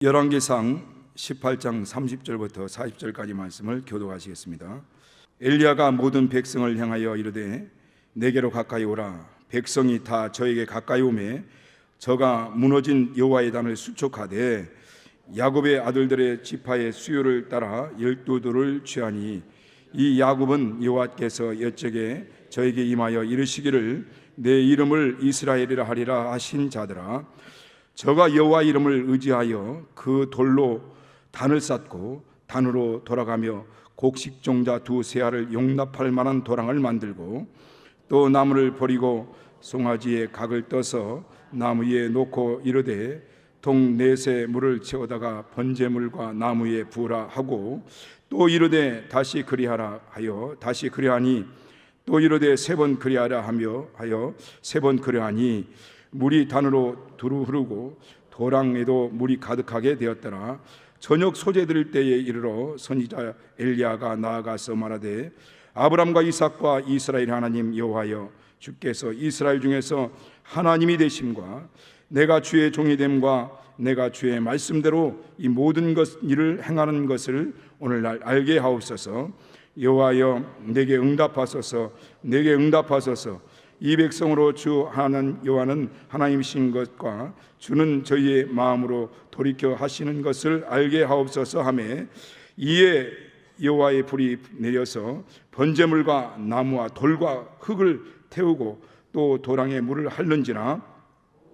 열왕기상 18장 30절부터 40절까지 말씀을 교독하시겠습니다. 엘리야가 모든 백성을 향하여 이르되 내게로 가까이 오라. 백성이 다 저에게 가까이 오매 저가 무너진 여호와의 단을 수촉하되 야곱의 아들들의 지파의 수요를 따라 12돌을 취하니 이 야곱은 여호와께서 옛적에 저에게 임하여 이르시기를 내 이름을 이스라엘이라 하리라 하신 자들아, 저가 여호와 이름을 의지하여 그 돌로 단을 쌓고 단으로 돌아가며 곡식종자 두세 알을 용납할 만한 도랑을 만들고 또 나무를 버리고 송아지에 각을 떠서 나무 위에 놓고 이르되 동 넷에 물을 채우다가 번제물과 나무 위에 부으라 하고 또 이르되 다시 그리하라 하여 다시 그리하니 또 이르되 세 번 그리하라 하여 세 번 그리하니 물이 단으로 두루 흐르고 도랑에도 물이 가득하게 되었더라. 저녁 소재 드릴 때에 이르러 선지자 엘리야가 나아가서 말하되 아브람과 이삭과 이스라엘 하나님 여호와여, 주께서 이스라엘 중에서 하나님이 되심과 내가 주의 종이 됨과 내가 주의 말씀대로 이 모든 일을 행하는 것을 오늘날 알게 하옵소서. 여호와여, 내게 응답하소서. 내게 응답하소서. 이 백성으로 주 하나님 여호와는 하나님이신 것과 주는 저희의 마음으로 돌이켜 하시는 것을 알게 하옵소서 하매 이에 여호와의 불이 내려서 번제물과 나무와 돌과 흙을 태우고 또 도랑에 물을 핥는지라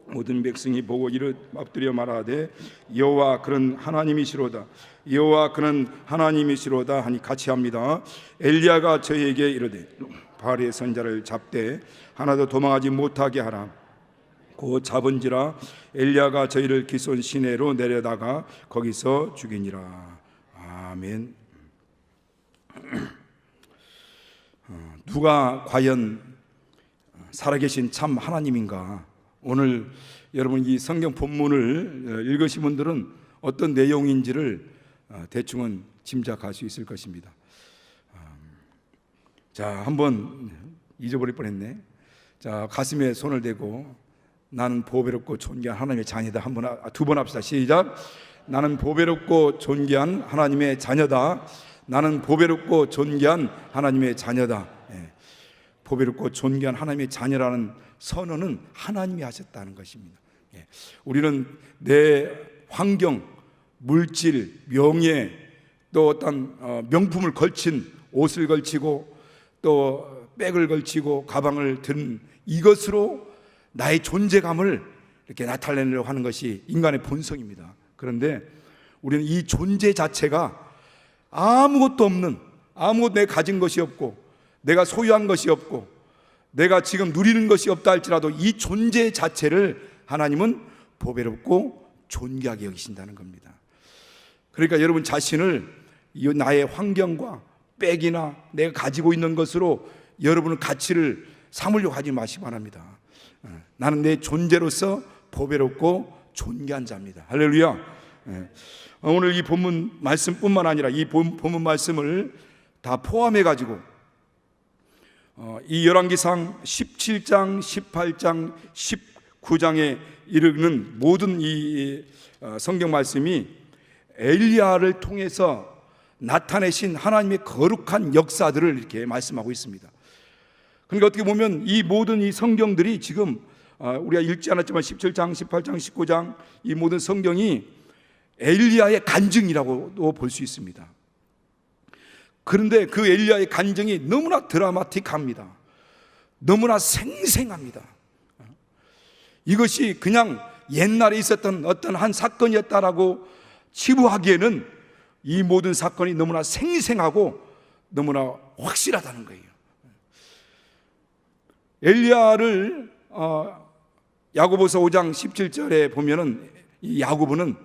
모든 백성이 보고 엎드려 말하되 여호와 그는 하나님이시로다. 여호와 그는 하나님이시로다 하니 같이 합니다. 엘리야가 저희에게 이르되 바알의 선자를 잡되 하나도 도망하지 못하게 하라. 곧 잡은지라 엘리야가 저희를 기손 시내로 내려다가 거기서 죽이니라. 아멘. 누가 과연 살아계신 참 하나님인가? 오늘 여러분 이 성경 본문을 읽으신 분들은 어떤 내용인지를 대충은 짐작할 수 있을 것입니다. 자, 한번 잊어버릴 뻔했네. 자, 가슴에 손을 대고 나는 보배롭고 존귀한 하나님의 자녀다. 두 번 합시다. 시작. 나는 보배롭고 존귀한 하나님의 자녀다. 나는 보배롭고 존귀한 하나님의 자녀다. 보배롭고 존귀한 하나님의 자녀라는 선언은 하나님이 하셨다는 것입니다. 우리는 내 환경, 물질, 명예, 또 어떤 명품을 걸친 옷을 걸치고 또 백을 걸치고 가방을 든 이것으로 나의 존재감을 이렇게 나타내려고 하는 것이 인간의 본성입니다. 그런데 우리는 이 존재 자체가 아무것도 없는, 아무것도 내가 가진 것이 없고 내가 소유한 것이 없고 내가 지금 누리는 것이 없다 할지라도 이 존재 자체를 하나님은 보배롭고 존귀하게 여기신다는 겁니다. 그러니까 여러분 자신을 나의 환경과 백이나 내가 가지고 있는 것으로 여러분은 가치를 삼으려고 하지 마시기 바랍니다. 나는 내 존재로서 보배롭고 존귀한 자입니다. 할렐루야. 오늘 이 본문 말씀뿐만 아니라 이 본문 말씀을 다 포함해 가지고 이 열왕기상 17장, 18장, 19장에 이르는 모든 이 성경 말씀이 엘리야를 통해서 나타내신 하나님의 거룩한 역사들을 이렇게 말씀하고 있습니다. 그러니까 어떻게 보면 이 모든 이 성경들이 지금 우리가 읽지 않았지만 17장, 18장, 19장 이 모든 성경이 엘리야의 간증이라고도 볼 수 있습니다. 그런데 그 엘리야의 간증이 너무나 드라마틱합니다. 너무나 생생합니다. 이것이 그냥 옛날에 있었던 어떤 한 사건이었다라고 치부하기에는 이 모든 사건이 너무나 생생하고 너무나 확실하다는 거예요. 엘리야를 야고보서 5장 17절에 보면은 이 야고보는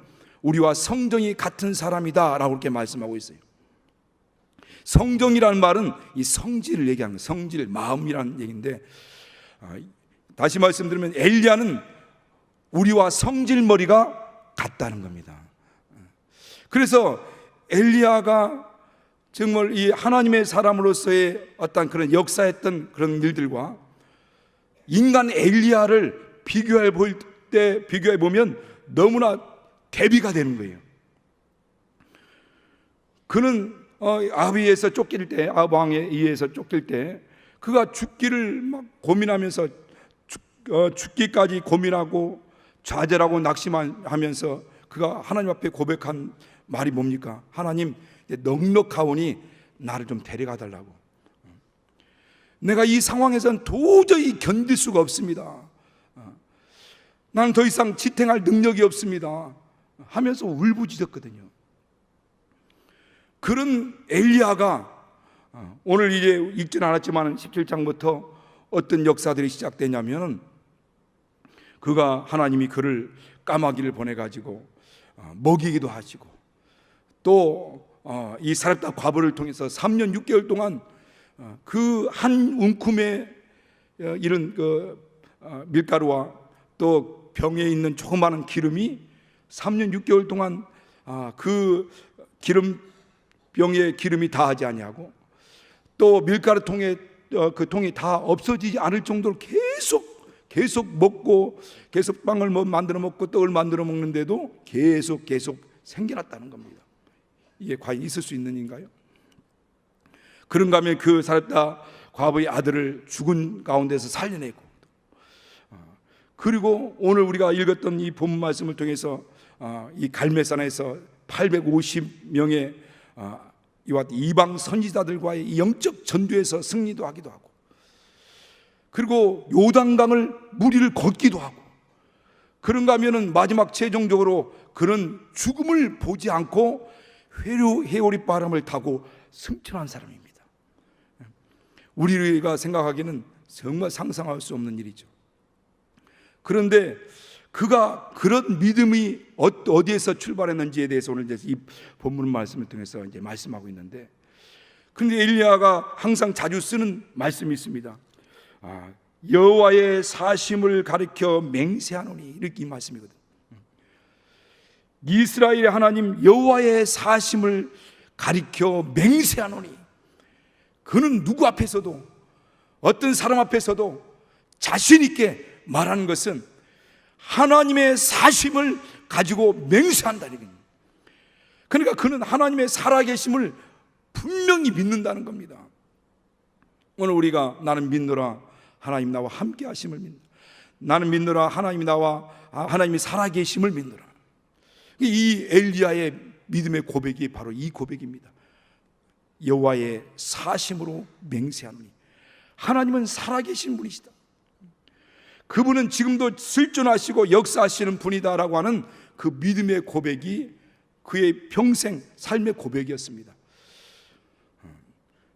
우리와 성정이 같은 사람이다 라고 이렇게 말씀하고 있어요. 성정이라는 말은 이 성질을 얘기하는 거예요. 성질, 마음이라는 얘기인데 다시 말씀드리면 엘리야는 우리와 성질머리가 같다는 겁니다. 그래서 엘리야가 정말 이 하나님의 사람으로서의 어떤 그런 역사했던 그런 일들과 인간 엘리야를 비교해 보면 너무나 계비가 되는 거예요. 그는 아비에서 쫓길 때, 아합 왕에 의해서 쫓길 때 그가 죽기를 막 고민하면서 죽기까지 고민하고 좌절하고 낙심하면서 그가 하나님 앞에 고백한 말이 뭡니까? 하나님, 넉넉하오니 나를 좀 데려가 달라고. 내가 이 상황에서는 도저히 견딜 수가 없습니다. 나는 더 이상 지탱할 능력이 없습니다 하면서 울부짖었거든요. 그런 엘리야가 오늘 이제 읽지는 않았지만 17장부터 어떤 역사들이 시작되냐면, 그가 하나님이 그를 까마귀를 보내가지고 먹이기도 하시고, 또 이 사렙다 과부를 통해서 3년 6개월 동안 그 한 움큼에 이런 밀가루와 또 병에 있는 조그마한 기름이 3년 6개월 동안 그 병에 기름이 다하지 아니하고, 또 밀가루 통에 그 통이 다 없어지지 않을 정도로 계속 먹고, 계속 빵을 만들어 먹고 떡을 만들어 먹는데도 계속 생겨났다는 겁니다. 이게 과연 있을 수 있는 일인가요? 그런가 하면 그 사렙다 과부의 아들을 죽은 가운데서 살려내고, 그리고 오늘 우리가 읽었던 이 본문 말씀을 통해서 이 갈멜산에서 850명의 이와 이방 선지자들과의 이 영적 전투에서 승리도 하기도 하고, 그리고 요단강을 무리를 걷기도 하고, 그런가 하면은 마지막 최종적으로 그는 죽음을 보지 않고 회오리 바람을 타고 승천한 사람입니다. 우리가 생각하기는 정말 상상할 수 없는 일이죠. 그런데 그가 그런 믿음이 어디에서 출발했는지에 대해서 오늘 이 본문 말씀을 통해서 이제 말씀하고 있는데, 그런데 엘리야가 항상 자주 쓰는 말씀이 있습니다. 여호와의 사심을 가리켜 맹세하노니, 이렇게 이 말씀이거든. 이스라엘의 하나님 여호와의 사심을 가리켜 맹세하노니, 그는 누구 앞에서도, 어떤 사람 앞에서도 자신 있게 말하는 것은 하나님의 사심을 가지고 맹세한다는 거예요. 그러니까 그는 하나님의 살아계심을 분명히 믿는다는 겁니다. 오늘 우리가 나는 믿노라 하나님 나와 함께 하심을 믿노라, 나는 믿노라 하나님이 살아계심을 믿노라. 이 엘리야의 믿음의 고백이 바로 이 고백입니다. 여호와의 사심으로 맹세하노니, 하나님은 살아계신 분이시다, 그분은 지금도 실존하시고 역사하시는 분이다라고 하는 그 믿음의 고백이 그의 평생 삶의 고백이었습니다.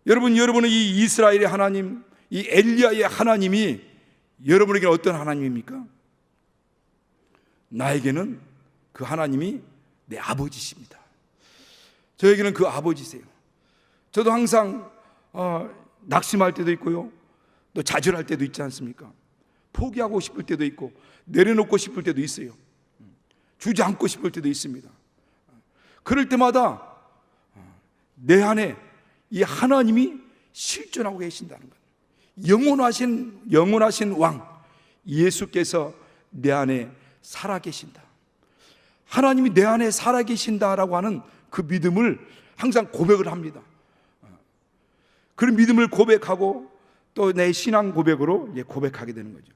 여러분은 이 이스라엘의 하나님, 이 엘리야의 하나님이 여러분에게 어떤 하나님입니까? 나에게는 그 하나님이 내 아버지십니다. 저에게는 그 아버지세요. 저도 항상 낙심할 때도 있고요, 또 좌절할 때도 있지 않습니까? 포기하고 싶을 때도 있고 내려놓고 싶을 때도 있어요. 주저앉고 싶을 때도 있습니다. 그럴 때마다 내 안에 이 하나님이 실존하고 계신다는 것, 영원하신 왕 예수께서 내 안에 살아계신다, 하나님이 내 안에 살아계신다라고 하는 그 믿음을 항상 고백을 합니다. 그런 믿음을 고백하고 또 내 신앙 고백으로 고백하게 되는 거죠.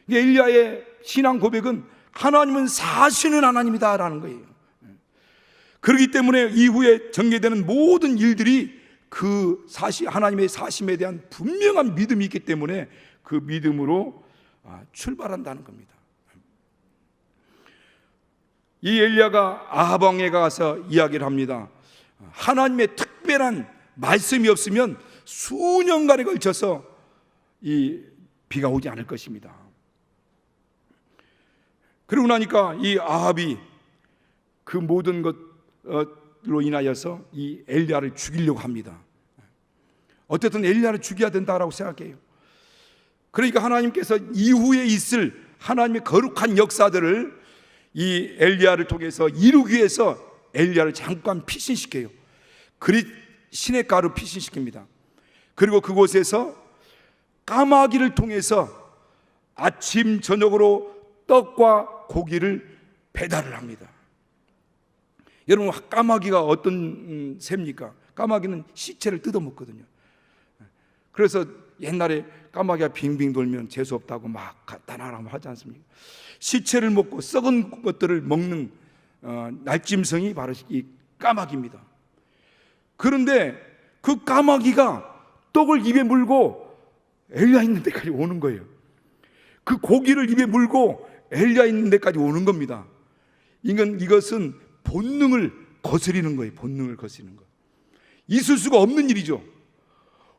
엘리야의 신앙 고백은 하나님은 사시는 하나님이다라는 거예요. 그렇기 때문에 이후에 전개되는 모든 일들이 그 하나님의 사심에 대한 분명한 믿음이 있기 때문에 그 믿음으로 출발한다는 겁니다. 이 엘리야가 아합 왕에 가서 이야기를 합니다. 하나님의 특별한 말씀이 없으면 수년간에 걸쳐서 이 비가 오지 않을 것입니다. 그러고 나니까 이 아합이 그 모든 것으로 인하여서 이 엘리야를 죽이려고 합니다. 어쨌든 엘리야를 죽여야 된다라고 생각해요. 그러니까 하나님께서 이후에 있을 하나님의 거룩한 역사들을 이 엘리야를 통해서 이루기 위해서 엘리야를 잠깐 피신시켜요. 시냇가로 피신시킵니다. 그리고 그곳에서 까마귀를 통해서 아침 저녁으로 떡과 고기를 배달을 합니다. 여러분, 까마귀가 어떤 새입니까? 까마귀는 시체를 뜯어먹거든요. 그래서 옛날에 까마귀가 빙빙 돌면 재수없다고 막 갖다 놔라고 하지 않습니까? 시체를 먹고 썩은 것들을 먹는 날짐승이 바로 이 까마귀입니다. 그런데 그 까마귀가 떡을 입에 물고 엘리야 있는 데까지 오는 거예요. 그 고기를 입에 물고 엘리야 있는 데까지 오는 겁니다. 이것은 본능을 거스리는 거예요. 본능을 거스리는 거. 있을 수가 없는 일이죠.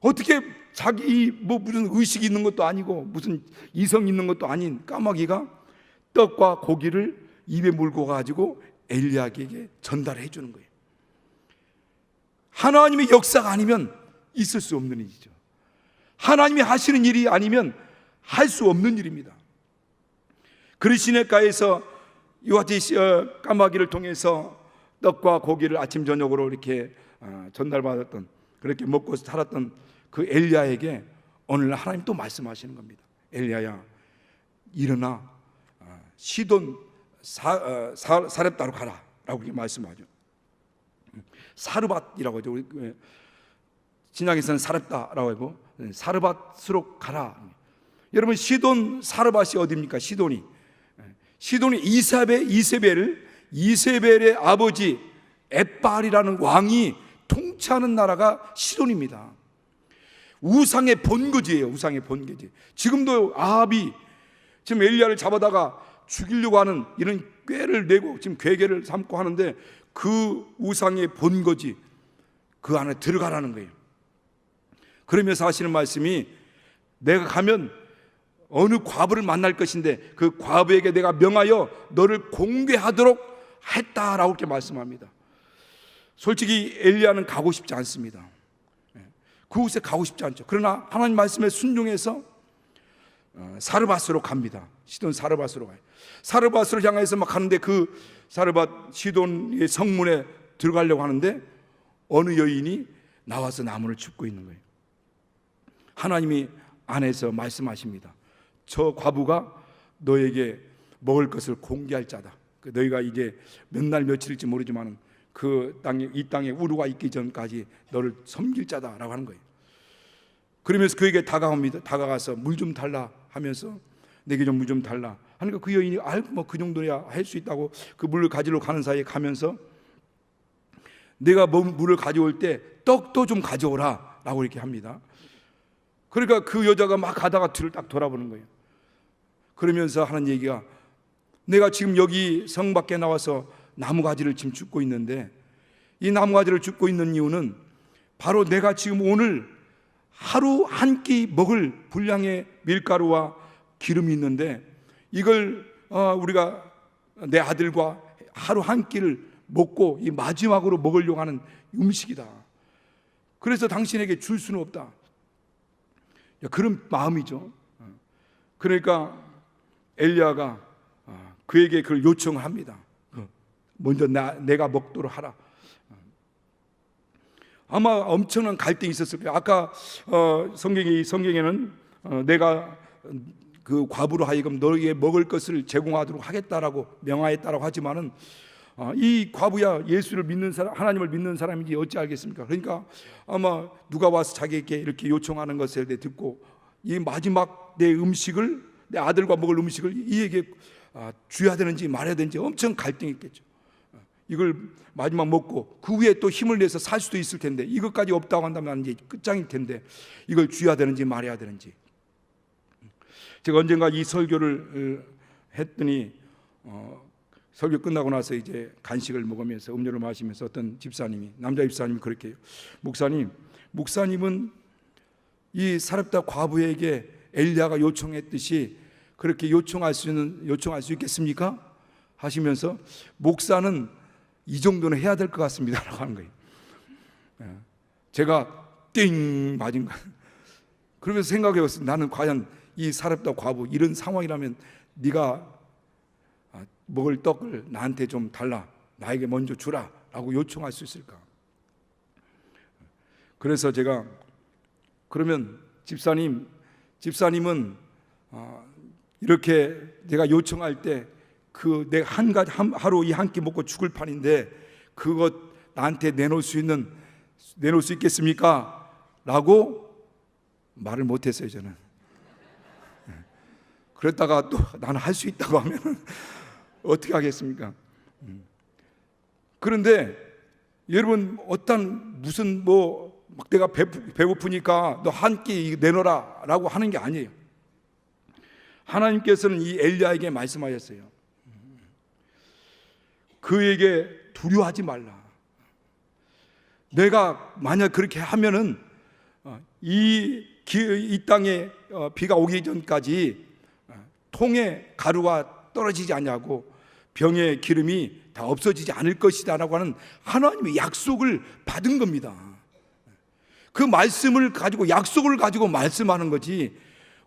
어떻게 자기 무슨 의식이 있는 것도 아니고 무슨 이성 있는 것도 아닌 까마귀가 떡과 고기를 입에 물고 가지고 엘리야에게 전달해 주는 거예요. 하나님의 역사가 아니면 있을 수 없는 일이죠. 하나님이 하시는 일이 아니면 할 수 없는 일입니다. 그리시네가에서 이와티 까마귀를 통해서 떡과 고기를 아침 저녁으로 이렇게 전달받았던, 그렇게 먹고 살았던 그 엘리야에게 오늘 하나님 또 말씀하시는 겁니다. 엘리야야, 일어나 시돈 사렙다로 가라 라고 말씀하죠. 사르밧이라고 하죠. 신약에서는 사렙다라고 하고 사르밧으로 가라. 여러분, 시돈 사르밧이 어디입니까? 시돈이 이세벨의 아버지 엣발이라는 왕이 통치하는 나라가 시돈입니다. 우상의 본거지예요. 우상의 본거지. 지금도 아합이 지금 엘리야를 잡아다가 죽이려고 하는 이런 꾀를 내고 지금 괴계를 삼고 하는데, 그 우상의 본거지 그 안에 들어가라는 거예요. 그러면서 하시는 말씀이, 내가 가면 어느 과부를 만날 것인데 그 과부에게 내가 명하여 너를 공개하도록 했다라고 이렇게 말씀합니다. 솔직히 엘리야는 가고 싶지 않습니다. 그곳에 가고 싶지 않죠. 그러나 하나님 말씀에 순종해서 사르밧으로 갑니다. 시돈 사르밧으로 가요. 사르밧으로 향해서 막 가는데 그 사르밧 시돈의 성문에 들어가려고 하는데 어느 여인이 나와서 나무를 줍고 있는 거예요. 하나님이 안에서 말씀하십니다. 저 과부가 너에게 먹을 것을 공개할 자다. 너희가 이제 몇 날 며칠일지 모르지만 그 땅에, 이 땅에 우루가 있기 전까지 너를 섬길 자다라고 하는 거예요. 그러면서 그에게 다가옵니다. 다가가서 물 좀 달라 하면서, 내게 좀 물 좀 달라 하니까 그 여인이 뭐 그 정도야 할 수 있다고 그 물을 가지러 가는 사이에 가면서, 내가 물을 가져올 때 떡도 좀 가져오라 라고 이렇게 합니다. 그러니까 그 여자가 막 가다가 뒤를 딱 돌아보는 거예요. 그러면서 하는 얘기가, 내가 지금 여기 성 밖에 나와서 나무가지를 지금 줍고 있는데, 이 나무가지를 줍고 있는 이유는 바로 내가 지금 오늘 하루 한 끼 먹을 분량의 밀가루와 기름이 있는데, 이걸 우리가 내 아들과 하루 한 끼를 먹고 이 마지막으로 먹으려고 하는 음식이다. 그래서 당신에게 줄 수는 없다. 그런 마음이죠. 그러니까 엘리야가 그에게 그걸 요청을 합니다. 먼저 내가 먹도록 하라. 아마 엄청난 갈등이 있었을 거예요. 아까 성경에는 내가 그 과부로 하여금 너에게 먹을 것을 제공하도록 하겠다라고 명하였다라고 하지만은, 이 과부야 예수를 믿는 사람, 하나님을 믿는 사람인지 어찌 알겠습니까? 그러니까 아마 누가 와서 자기에게 이렇게 요청하는 것에 대해 듣고, 이 마지막 내 음식을, 내 아들과 먹을 음식을 이에게 줘야 되는지 말아야 되는지 엄청 갈등이 있겠죠. 이걸 마지막 먹고 그 위에 또 힘을 내서 살 수도 있을 텐데, 이것까지 없다고 한다면 이제 끝장일 텐데 이걸 줘야 되는지 말아야 되는지. 제가 언젠가 이 설교를 했더니 설교 끝나고 나서 이제 간식을 먹으면서 음료를 마시면서 어떤 집사님이, 남자 집사님이 그렇게 해요. 목사님은 이 사렙다 과부에게 엘리야가 요청했듯이 그렇게 요청할 수 있겠습니까? 하시면서, 목사는 이 정도는 해야 될 것 같습니다 라고 하는 거예요. 제가 띵 맞은 거예요. 그러면서 생각해봤어요. 나는 과연 이 사렙다 과부 이런 상황이라면 네가 먹을 떡을 나한테 좀 달라, 나에게 먼저 주라 라고 요청할 수 있을까? 그래서 제가, 그러면 집사님은 이렇게 제가 요청할 때 내가 하루 이 한 끼 먹고 죽을 판인데 그것 나한테 내놓을 수 있겠습니까? 라고 말을 못했어요. 저는. 그랬다가 또 나는 할 수 있다고 하면 어떻게 하겠습니까? 그런데 여러분, 무슨 막 내가 배고프니까 너 한 끼 내놓으라 라고 하는 게 아니에요. 하나님께서는 이 엘리야에게 말씀하셨어요. 그에게 두려워하지 말라. 내가 만약 그렇게 하면은 이 땅에 비가 오기 전까지 통에 가루가 떨어지지 않냐고 병의 기름이 다 없어지지 않을 것이다 라고 하는 하나님의 약속을 받은 겁니다. 그 말씀을 가지고, 약속을 가지고 말씀하는 거지,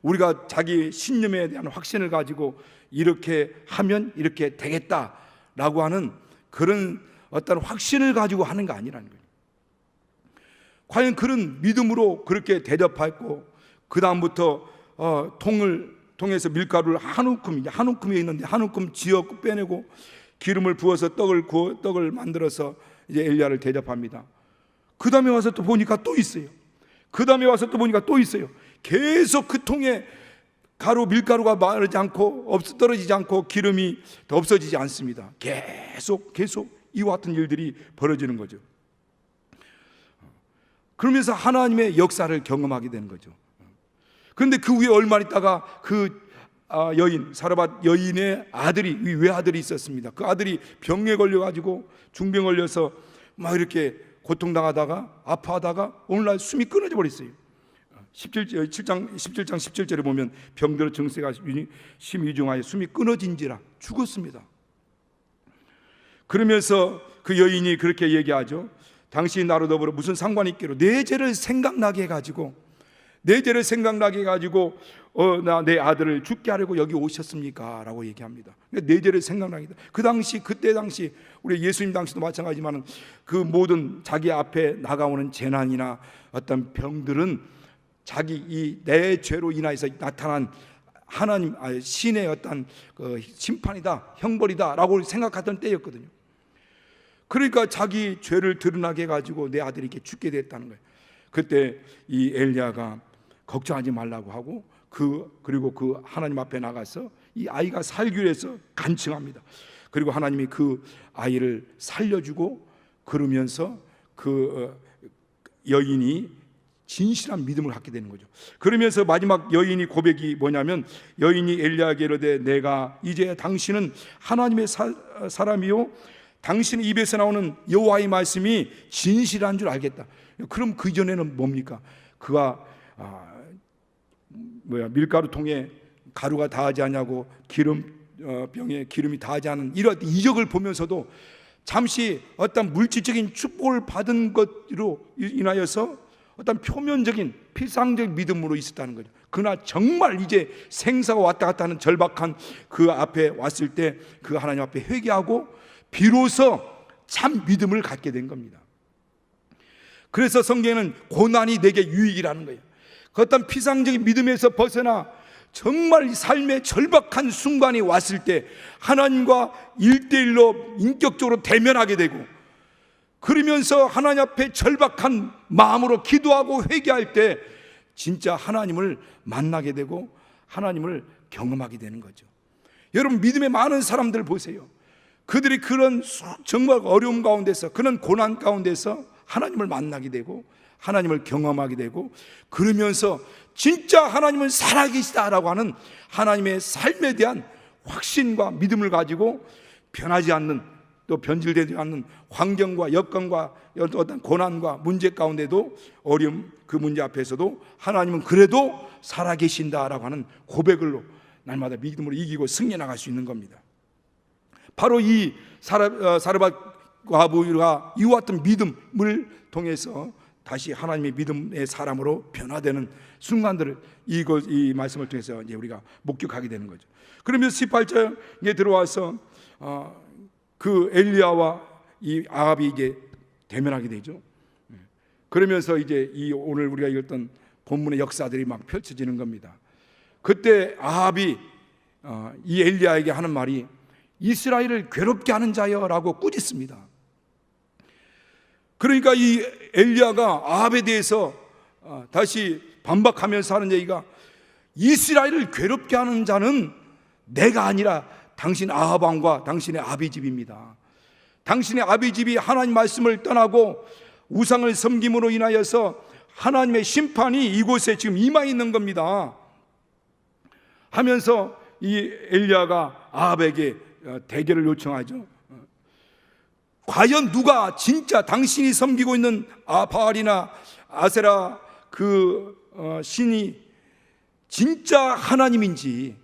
우리가 자기 신념에 대한 확신을 가지고 이렇게 하면 이렇게 되겠다라고 하는 그런 어떤 확신을 가지고 하는 거 아니라는 거예요. 과연 그런 믿음으로 그렇게 대접했고, 그 다음부터 통에서 밀가루를 한 움큼이 있는데 한 움큼 지어 빼내고 기름을 부어서 떡을 만들어서 이제 엘리야를 대접합니다. 그 다음에 와서 또 보니까 또 있어요. 그 다음에 와서 또 보니까 또 있어요. 계속 그 통에 밀가루가 마르지 않고 떨어지지 않고 기름이 더 없어지지 않습니다. 계속 이와 같은 일들이 벌어지는 거죠. 그러면서 하나님의 역사를 경험하게 되는 거죠. 그런데 그 후에 얼마 있다가 사르밧 여인의 외아들이 있었습니다. 그 아들이 병에 걸려가지고 중병 걸려서 막 이렇게 고통당하다가 아파하다가 오늘날 숨이 끊어져 버렸어요. 17장 17절에 보면 병들어 증세가 심위중하여 숨이 끊어진지라 죽었습니다. 그러면서 그 여인이 그렇게 얘기하죠. 당신이 나로 더불어 무슨 상관이 있기로 내 죄를 생각나게 해가지고 내 아들을 죽게 하려고 여기 오셨습니까? 라고 얘기합니다. 내 죄를 생각나게. 그때 당시 우리 예수님 당시도 마찬가지지만 그 모든 자기 앞에 나가오는 재난이나 어떤 병들은 내 죄로 인하여서 나타난 하나님 신의 어떤 심판이다, 형벌이다 라고 생각하던 때였거든요. 그러니까 자기 죄를 드러나게 해가지고 내 아들이 이렇게 죽게 됐다는 거예요. 그때 이 엘리야가 걱정하지 말라고 하고 그리고 그 하나님 앞에 나가서 이 아이가 살기로 해서 간청합니다. 그리고 하나님이 그 아이를 살려주고, 그러면서 그 여인이 진실한 믿음을 갖게 되는 거죠. 그러면서 마지막 여인이 고백이 뭐냐면, 여인이 엘리야에게 이르되 내가 이제 당신은 하나님의 사람이요 당신 입에서 나오는 여호와의 말씀이 진실한 줄 알겠다. 그럼 그 전에는 뭡니까? 그가 밀가루통에 가루가 다하지 않냐고 병에 기름이 다하지 않은 이런 이적을 보면서도 잠시 어떤 물질적인 축복을 받은 것으로 인하여서 어떤 표면적인 피상적 믿음으로 있었다는 거죠. 그러나 정말 이제 생사가 왔다 갔다 하는 절박한 그 앞에 왔을 때 그 하나님 앞에 회개하고 비로소 참 믿음을 갖게 된 겁니다. 그래서 성경에는 고난이 내게 유익이라는 거예요. 그 어떤 피상적인 믿음에서 벗어나 정말 삶의 절박한 순간이 왔을 때 하나님과 1대1로 인격적으로 대면하게 되고, 그러면서 하나님 앞에 절박한 마음으로 기도하고 회개할 때 진짜 하나님을 만나게 되고 하나님을 경험하게 되는 거죠. 여러분, 믿음의 많은 사람들 보세요. 그들이 그런 정말 어려움 가운데서, 그런 고난 가운데서 하나님을 만나게 되고 하나님을 경험하게 되고, 그러면서 진짜 하나님은 살아계시다라고 하는 하나님의 삶에 대한 확신과 믿음을 가지고 변하지 않는, 또 변질되지 않는 환경과 여건과 어떤 고난과 문제 가운데도, 어려움 그 문제 앞에서도 하나님은 그래도 살아계신다라고 하는 고백으로 날마다 믿음으로 이기고 승리해 나갈 수 있는 겁니다. 바로 이 사르밧 과부가 이와 같은 믿음을 통해서 다시 하나님의 믿음의 사람으로 변화되는 순간들을 이 말씀을 통해서 이제 우리가 목격하게 되는 거죠. 그러면서 18장에 들어와서 그 엘리야와 이 아합이 이제 대면하게 되죠. 그러면서 이제 이 오늘 우리가 읽었던 본문의 역사들이 막 펼쳐지는 겁니다. 그때 아합이 이 엘리야에게 하는 말이, 이스라엘을 괴롭게 하는 자여라고 꾸짖습니다. 그러니까 이 엘리야가 아합에 대해서 다시 반박하면서 하는 얘기가, 이스라엘을 괴롭게 하는 자는 내가 아니라 당신 아합 왕과 당신의 아비집입니다. 당신의 아비집이 하나님 말씀을 떠나고 우상을 섬김으로 인하여서 하나님의 심판이 이곳에 지금 임하 있는 겁니다 하면서 이 엘리야가 아합에게 대결을 요청하죠. 과연 누가 진짜 당신이 섬기고 있는 바알이나 아세라 그 신이 진짜 하나님인지,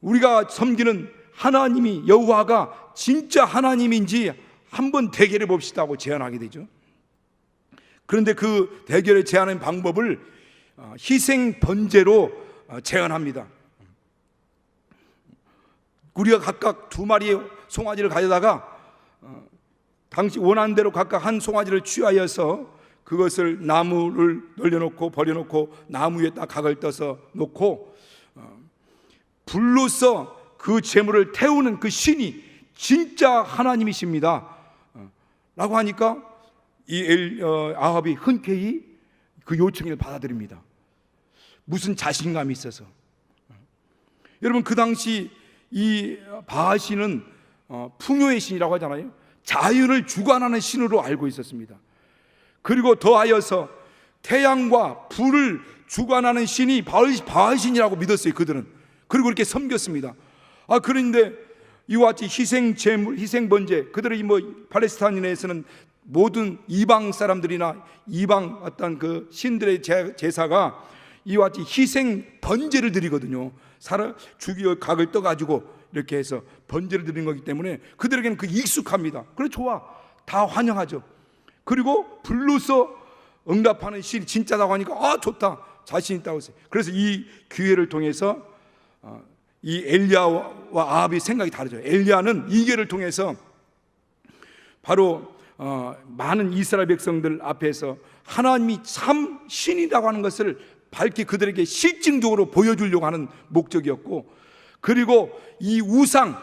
우리가 섬기는 하나님이 여호와가 진짜 하나님인지 한번 대결해 봅시다고 제안하게 되죠. 그런데 그 대결에 제안한 방법을 희생 번제로 제안합니다. 우리가 각각 2마리의 송아지를 가져다가 당시 원하는 대로 각각 한 송아지를 취하여서 그것을 나무를 널려놓고 버려놓고 나무 위에 딱 각을 떠서 놓고 불로서 그 제물을 태우는 그 신이 진짜 하나님이십니다 라고 하니까 이 아합이 흔쾌히 그 요청을 받아들입니다. 무슨 자신감이 있어서. 여러분, 그 당시 이 바알 신은 풍요의 신이라고 하잖아요. 자연을 주관하는 신으로 알고 있었습니다. 그리고 더하여서 태양과 불을 주관하는 신이 바알 신이라고 믿었어요, 그들은. 그리고 그렇게 섬겼습니다. 그런데 이와 같이 희생 제물, 희생 번제, 그들의 팔레스타인에서는 모든 이방 사람들이나 이방 어떤 그 신들의 제사가 이와 같이 희생 번제를 드리거든요. 죽여 각을 떠가지고 이렇게 해서 번제를 드리는 거기 때문에 그들에게는 그 익숙합니다. 그래, 좋아, 다 환영하죠. 그리고 불로서 응답하는 신이 진짜라고 하니까 좋다, 자신 있다고 했어요. 그래서 이 기회를 통해서 이 엘리야와 아합의 생각이 다르죠. 엘리야는 이 기회를 통해서 바로 많은 이스라엘 백성들 앞에서 하나님이 참 신이라고 하는 것을 밝히 그들에게 실증적으로 보여주려고 하는 목적이었고, 그리고 이 우상,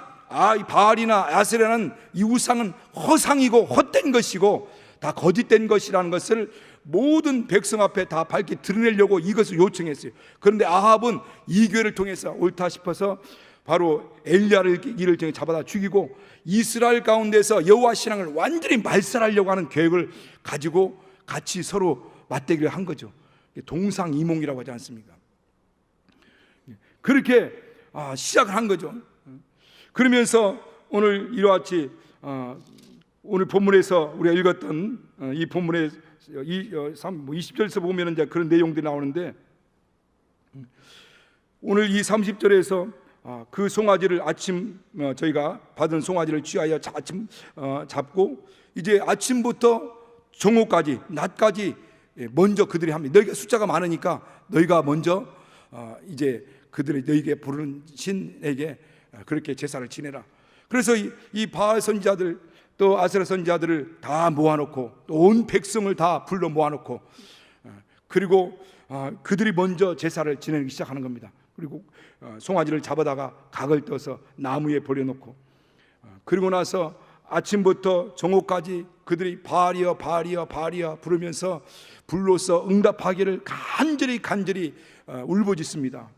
이 바알이나 아세라는 이 우상은 허상이고 헛된 것이고 다 거짓된 것이라는 것을 모든 백성 앞에 다 밝히 드러내려고 이것을 요청했어요. 그런데 아합은 이 기회를 통해서 옳다 싶어서 바로 엘리야를 이를 통해 잡아다 죽이고 이스라엘 가운데서 여호와 신앙을 완전히 말살하려고 하는 계획을 가지고 같이 서로 맞대기를 한 거죠. 동상이몽이라고 하지 않습니까? 그렇게 시작을 한 거죠. 그러면서 오늘 이와 같이 오늘 본문에서 우리가 읽었던 이 본문의 20절에서 보면 이제 그런 내용들이 나오는데, 오늘 이 30절에서 그 송아지를 아침 저희가 받은 송아지를 취하여 아침 잡고 이제 아침부터 정오까지 낮까지 먼저 그들이 합니다. 너희가 숫자가 많으니까 너희가 먼저 이제 그들이 너희에게 부르는 신에게 그렇게 제사를 지내라. 그래서 이 바알 선지자들 또 아세라 선지자들을 다 모아놓고 또 온 백성을 다 불러 모아놓고 그리고 그들이 먼저 제사를 지내기 시작하는 겁니다. 그리고 송아지를 잡아다가 각을 떠서 나무에 버려놓고 그리고 나서 아침부터 정오까지 그들이 바알이여 바알이여 바알이여 부르면서 불로서 응답하기를 간절히 울부짖습니다.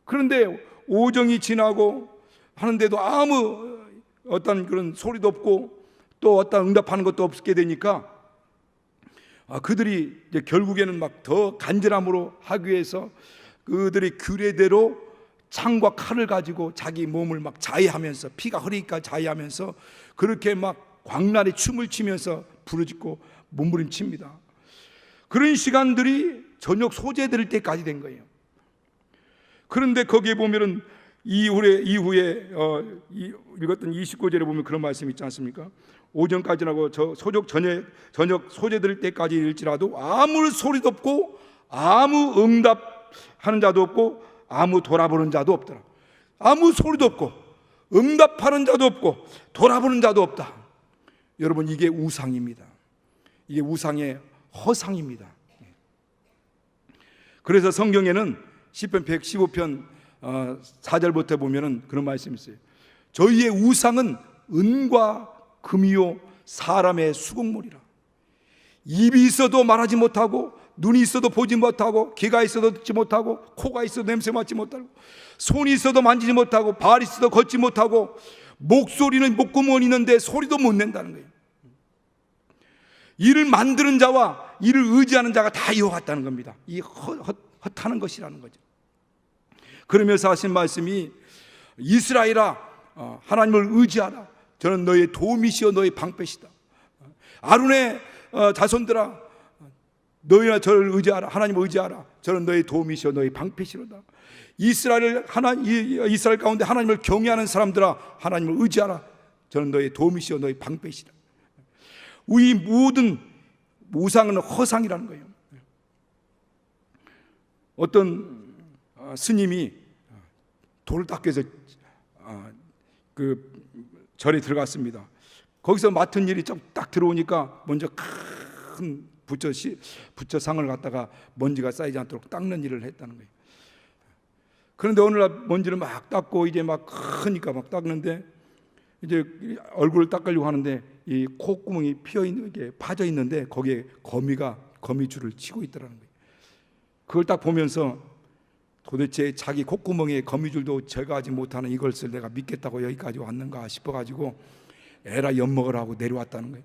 그런데 오정이 지나고 하는데도 아무 어떤 그런 소리도 없고 또 어떤 응답하는 것도 없게 되니까 그들이 이제 결국에는 막 더 간절함으로 하기 위해서 그들이 규례대로 창과 칼을 가지고 자기 몸을 막 자해하면서 피가 흐르니까 자해하면서 그렇게 막 광란에 춤을 추면서 부르짖고 몸부림칩니다. 그런 시간들이 저녁 소재 들을 때까지 된 거예요. 그런데 거기에 보면은 이후에 읽었던 29절에 보면 그런 말씀이 있지 않습니까? 오전까지라고 저녁 소재 들을 때까지 일지라도 아무 소리도 없고 아무 응답하는 자도 없고 아무 돌아보는 자도 없더라. 아무 소리도 없고 응답하는 자도 없고 돌아보는 자도 없다. 여러분, 이게 우상입니다. 이게 우상의 허상입니다. 그래서 성경에는 시편 115편 4절부터 보면은 그런 말씀이 있어요. 저희의 우상은 은과 금이요 사람의 수공물이라. 입이 있어도 말하지 못하고, 눈이 있어도 보지 못하고, 귀가 있어도 듣지 못하고, 코가 있어도 냄새 맡지 못하고, 손이 있어도 만지지 못하고, 발이 있어도 걷지 못하고, 목소리는 목구멍이 있는데 소리도 못 낸다는 거예요. 이를 만드는 자와 이를 의지하는 자가 다 이와 같다는 겁니다. 이 헛하는 것이라는 거죠. 그러면서 하신 말씀이, 이스라엘아, 하나님을 의지하라. 저는 너의 도움이시여 너의 방패시다. 아론의 자손들아, 너희나 저를 의지하라. 하나님을 의지하라. 저는 너의 도움이시여 너의 방패시로다. 이스라엘 가운데 하나님을 경외하는 사람들아, 하나님을 의지하라. 저는 너의 도움이시여 너의 방패시다. 우리 모든 우상은 허상이라는 거예요. 어떤 스님이 돌을 닦기 위해서 그 절에 들어갔습니다. 거기서 맡은 일이 좀 딱 들어오니까 먼저 큰 부처상을 갖다가 먼지가 쌓이지 않도록 닦는 일을 했다는 거예요. 그런데 어느 날 먼지를 막 닦고 이제 막 크니까 막 닦는데, 이제 얼굴을 닦으려고 하는데 이 콧구멍이 파져 있는데 거기에 거미줄을 치고 있더라는 거예요. 그걸 딱 보면서 도대체 자기 콧구멍에 거미줄도 제거하지 못하는 이것을 내가 믿겠다고 여기까지 왔는가 싶어가지고 에라 엿먹으라 하고 내려왔다는 거예요.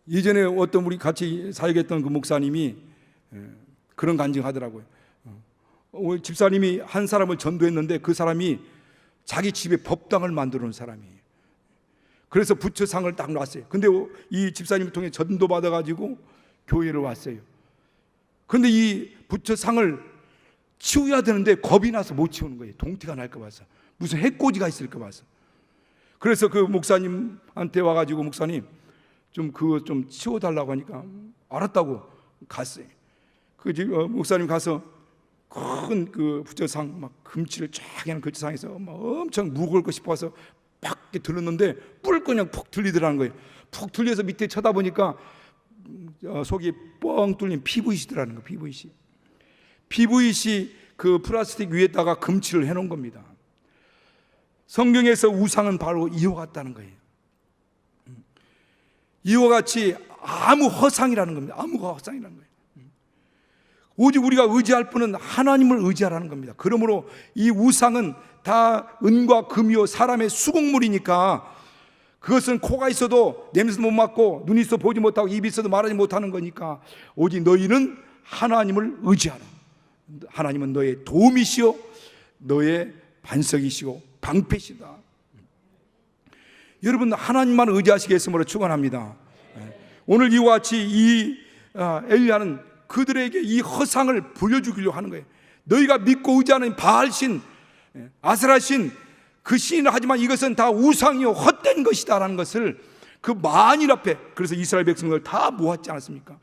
이전에 어떤 우리 같이 사역했던 그 목사님이 그런 간증하더라고요. 집사님이 한 사람을 전도했는데 그 사람이 자기 집에 법당을 만들어 놓은 사람이에요. 그래서 부처상을 딱 놨어요. 근데 이 집사님을 통해 전도 받아가지고 교회를 왔어요. 근데 이 부처상을 치워야 되는데 겁이 나서 못 치우는 거예요. 동티가 날까 봐서, 무슨 해코지가 있을까 봐서. 그래서 그 목사님한테 와가지고, 목사님 그거 좀 치워달라고 하니까 알았다고 갔어요. 그 목사님 가서 큰 그 부처상 막 금치를 쫙 하는 그 부처상에서 막 엄청 무거울 거 싶어서 팍 들었는데 뿔 그냥 푹 들리더라는 거예요. 푹 들려서 밑에 쳐다보니까 속이 뻥 뚫린 PVC더라는 거예요. PVC 그 플라스틱 위에다가 금치를 해놓은 겁니다. 성경에서 우상은 바로 이와 같다는 거예요. 이와 같이 아무 허상이라는 겁니다. 아무가 허상이라는 거예요. 오직 우리가 의지할 분은 하나님을 의지하라는 겁니다. 그러므로 이 우상은 다 은과 금이요 사람의 수공물이니까, 그것은 코가 있어도 냄새도 못 맡고, 눈이 있어도 보지 못하고, 입이 있어도 말하지 못하는 거니까 오직 너희는 하나님을 의지하라. 하나님은 너의 도움이시요 너의 반석이시고 방패시다. 여러분, 하나님만 의지하시겠으므로 축원합니다. 오늘 이와 같이 이 엘리야는 그들에게 이 허상을 보여주기로 하는 거예요. 너희가 믿고 의지하는 바알신, 아세라신, 그 신을, 하지만 이것은 다 우상이요 헛된 것이다 라는 것을 그 만일 앞에, 그래서 이스라엘 백성들 다 모았지 않았습니까?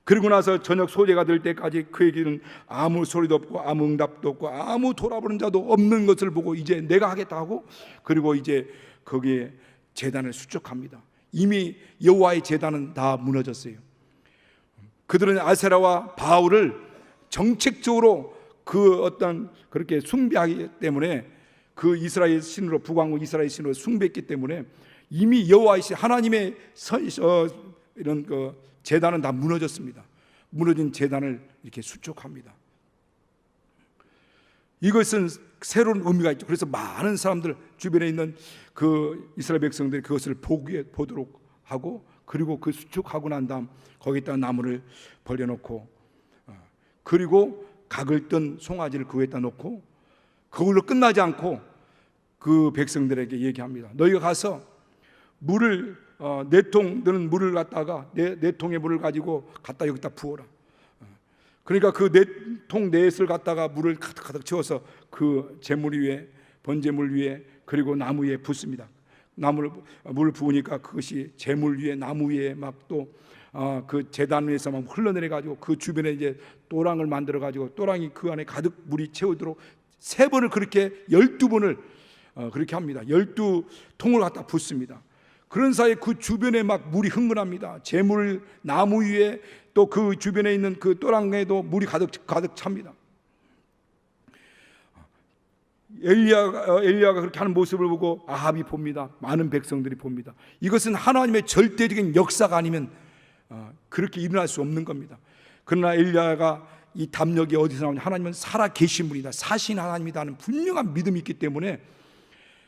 그리고 나서 저녁 소재가 될 때까지 그에게는 아무 소리도 없고 아무 응답도 없고 아무 돌아보는 자도 없는 것을 보고 이제 내가 하겠다 하고, 그리고 이제 거기에 제단을 수축합니다. 이미 여호와의 제단은 다 무너졌어요. 그들은 아세라와 바울을 정책적으로 그 어떤 그렇게 숭배하기 때문에, 그 이스라엘 신으로, 북왕국 이스라엘 신으로 숭배했기 때문에 이미 여호와의 신, 하나님의 이런 그 제단은 다 무너졌습니다. 무너진 제단을 이렇게 수축합니다. 이것은 새로운 의미가 있죠. 그래서 많은 사람들, 주변에 있는 그 이스라엘 백성들이 그것을 보도록 하고, 그리고 그 수축하고 난 다음 거기에다 나무를 버려놓고, 그리고 각을 뜬 송아지를 그 위에다 놓고, 그걸로 끝나지 않고 그 백성들에게 얘기합니다. 너희가 가서 물을 너는 물을 갖다가 네 통의 물을 가지고 갖다 여기다 부어라. 그러니까 그 네 통 넷을 갖다가 물을 가득 채워서 그 제물 위에, 번제물 위에, 그리고 나무 위에 붓습니다. 물을 부으니까 그것이 제물 위에, 나무 위에 막 또 그 제단 위에서 막 흘러내려 가지고 그 주변에 이제 또랑을 만들어 가지고 또랑이 그 안에 가득 물이 채우도록 3번을 그렇게 12번을 그렇게 합니다. 12통을 갖다 붓습니다. 그런 사이에 그 주변에 막 물이 흥건합니다. 제물, 나무 위에 또 그 주변에 있는 그 또랑에도 물이 가득 찹니다. 엘리야가 그렇게 하는 모습을 보고 아합이 봅니다. 많은 백성들이 봅니다. 이것은 하나님의 절대적인 역사가 아니면 그렇게 일어날 수 없는 겁니다. 그러나 엘리야가 이 담력이 어디서 나오냐? 하나님은 살아 계신 분이다, 사신 하나님이다 하는 분명한 믿음이 있기 때문에,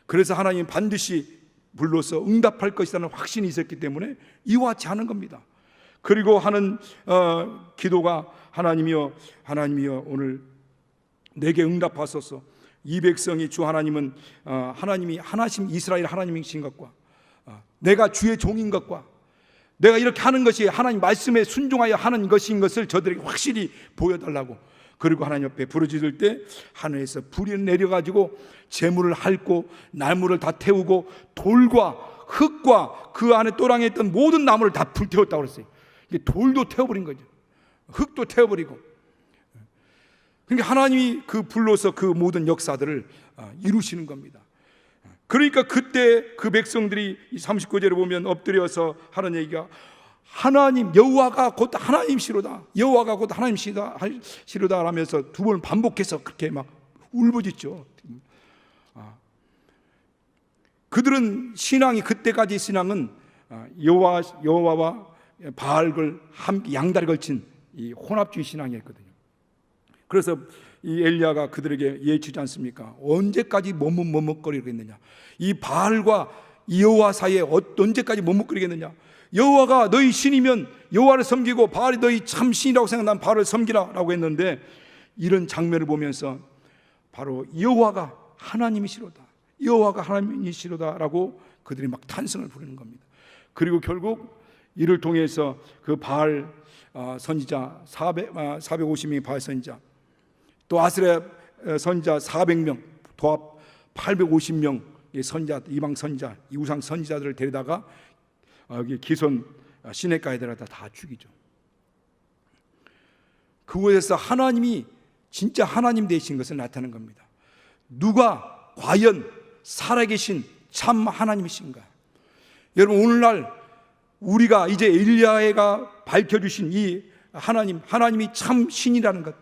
그래서 하나님이 반드시 불러서 응답할 것이라는 확신이 있었기 때문에 이와 같이 하는 겁니다. 그리고 하는 기도가 하나님이여 오늘 내게 응답하소서. 이 백성이 주 하나님은 하나님이 하나님 이스라엘 하나님이신 것과 내가 주의 종인 것과 내가 이렇게 하는 것이 하나님 말씀에 순종하여 하는 것인 것을 저들에게 확실히 보여달라고. 그리고 하나님 옆에 부르짖을 때 하늘에서 불이 내려가지고 재물을 핥고 나무를 다 태우고 돌과 흙과 그 안에 또랑에 있던 모든 나무를 다 불태웠다고 그랬어요. 이게 돌도 태워버린 거죠. 흙도 태워버리고. 그러니까 하나님이 그 불로서 그 모든 역사들을 이루시는 겁니다. 그러니까 그때 그 백성들이 39절에 보면 엎드려서 하는 얘기가 하나님 여호와가 곧 하나님시로다, 여호와가 곧 하나님시로다 하면서 두 번 반복해서 그렇게 막 울부짖죠. 그들은 신앙이, 그때까지 신앙은 여호와와 바알을 함께 양다리 걸친 이 혼합주의 신앙이었거든요. 그래서 이 엘리야가 그들에게 예치지 않습니까? 언제까지 머뭇머뭇거리겠느냐? 이 바알과 여호와 사이에 언제까지 머뭇거리겠느냐? 여호와가 너희 신이면 여호와를 섬기고 바알이 너희 참 신이라고 생각하면 바알을 섬기라라고 했는데, 이런 장면을 보면서 바로 여호와가 하나님이시로다, 여호와가 하나님이시로다라고 그들이 막 탄성을 부르는 겁니다. 그리고 결국 이를 통해서 그 바알 선지자 450명의 바알 선지자, 또 아스레 선지자 400명, 도합 850명의 선지자, 이방 선지자, 이 우상 선지자들을 데려다가 여기 기손 시냇가에 데려다 다 죽이죠. 그곳에서 하나님이 진짜 하나님 되신 것을 나타내는 겁니다. 누가 과연 살아계신 참 하나님이신가? 여러분, 오늘날 우리가 이제 엘리야가 밝혀주신 이 하나님이 참 신이라는 것,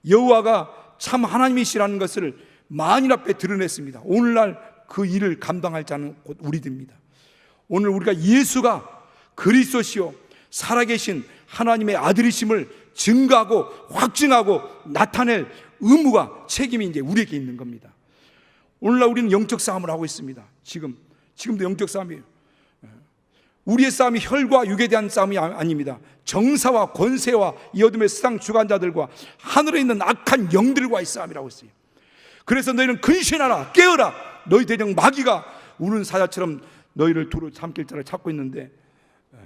여호와가 참 하나님이시라는 것을 만인 앞에 드러냈습니다. 오늘날 그 일을 감당할 자는 곧 우리들입니다. 오늘 우리가 예수가 그리스도시요 살아계신 하나님의 아들이심을 증거하고 확증하고 나타낼 의무가, 책임이 이제 우리에게 있는 겁니다. 오늘날 우리는 영적 싸움을 하고 있습니다. 지금도 영적 싸움이에요. 우리의 싸움이 혈과 육에 대한 싸움이 아닙니다. 정사와 권세와 이 어둠의 세상 주관자들과 하늘에 있는 악한 영들과의 싸움이라고 했어요. 그래서 너희는 근신하라, 깨어라. 너희 대적 마귀가 우는 사자처럼 너희를 두루 삼킬 자를 찾고 있는데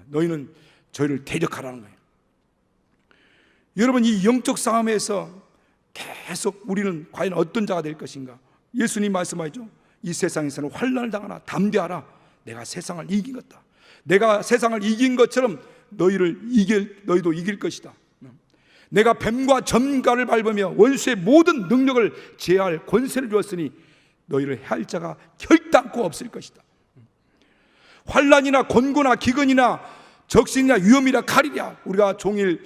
너희는 저희를 대적하라는 거예요. 여러분, 이 영적 싸움에서 계속 우리는 과연 어떤 자가 될 것인가? 예수님 말씀하죠. 이 세상에서는 환난을 당하나 담대하라. 내가 세상을 이기겠다. 내가 세상을 이긴 것처럼 너희도 이길 것이다. 내가 뱀과 점갈을 밟으며 원수의 모든 능력을 제할 권세를 주었으니 너희를 해할 자가 결단코 없을 것이다. 환난이나 곤고나 기근이나 적신이나 위험이나 칼이랴, 우리가 종일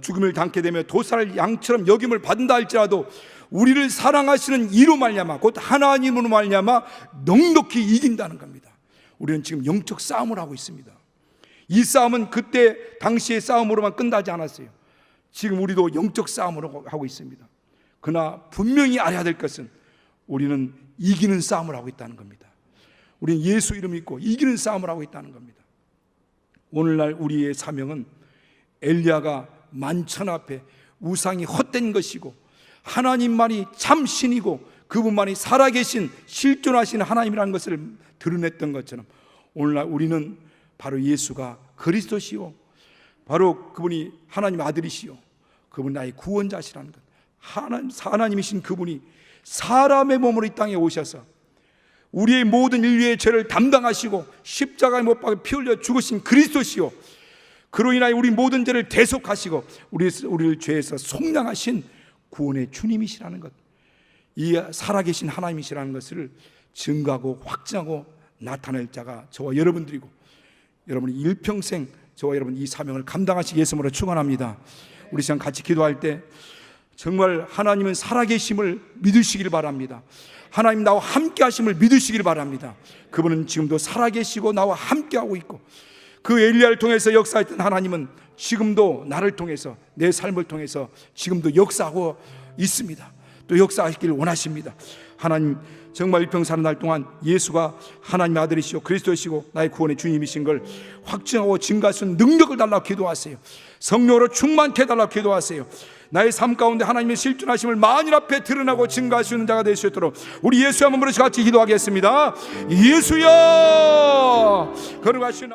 죽음을 당게 되며 도살을 양처럼 여김을 받는다 할지라도 우리를 사랑하시는 이로 말미암아 곧 하나님으로 말미암아 넉넉히 이긴다는 겁니다. 우리는 지금 영적 싸움을 하고 있습니다. 이 싸움은 그때 당시의 싸움으로만 끝나지 않았어요. 지금 우리도 영적 싸움을 하고 있습니다. 그러나 분명히 알아야 될 것은 우리는 이기는 싸움을 하고 있다는 겁니다. 우리는 예수 이름 믿고 이기는 싸움을 하고 있다는 겁니다. 오늘날 우리의 사명은 엘리야가 만천 앞에 우상이 헛된 것이고 하나님만이 참 신이고 그분만이 살아계신 실존하신 하나님이라는 것을 드러냈던 것처럼 오늘날 우리는 바로 예수가 그리스도시요, 바로 그분이 하나님 아들이시요, 그분 나의 구원자시라는 것, 하나님이신 그분이 사람의 몸으로 이 땅에 오셔서 우리의 모든 인류의 죄를 담당하시고 십자가에 못 박혀 피 흘려 죽으신 그리스도시요, 그로 인하여 우리 모든 죄를 대속하시고 우리를 죄에서 속량하신 구원의 주님이시라는 것, 이 살아계신 하나님이시라는 것을 증거하고 확증하고 나타낼 자가 저와 여러분들이고, 여러분이 일평생 저와 여러분 이 사명을 감당하시기 위해서로 축원합니다. 우리 시간 같이 기도할 때 정말 하나님은 살아계심을 믿으시길 바랍니다. 하나님 나와 함께 하심을 믿으시길 바랍니다. 그분은 지금도 살아계시고 나와 함께하고 있고, 그 엘리야를 통해서 역사했던 하나님은 지금도 나를 통해서, 내 삶을 통해서 지금도 역사하고 있습니다. 또 역사하시길 원하십니다. 하나님, 정말 일평생 날 동안 예수가 하나님의 아들이시고 그리스도이시고 나의 구원의 주님이신 걸 확증하고 증거할 수 있는 능력을 달라고 기도하세요. 성령으로 충만케 해달라고 기도하세요. 나의 삶 가운데 하나님의 실존하심을 만인 앞에 드러나고 증거할 수 있는 자가 될 수 있도록 우리 예수의 한번 부르시 같이 기도하겠습니다. 예수여, 거룩하신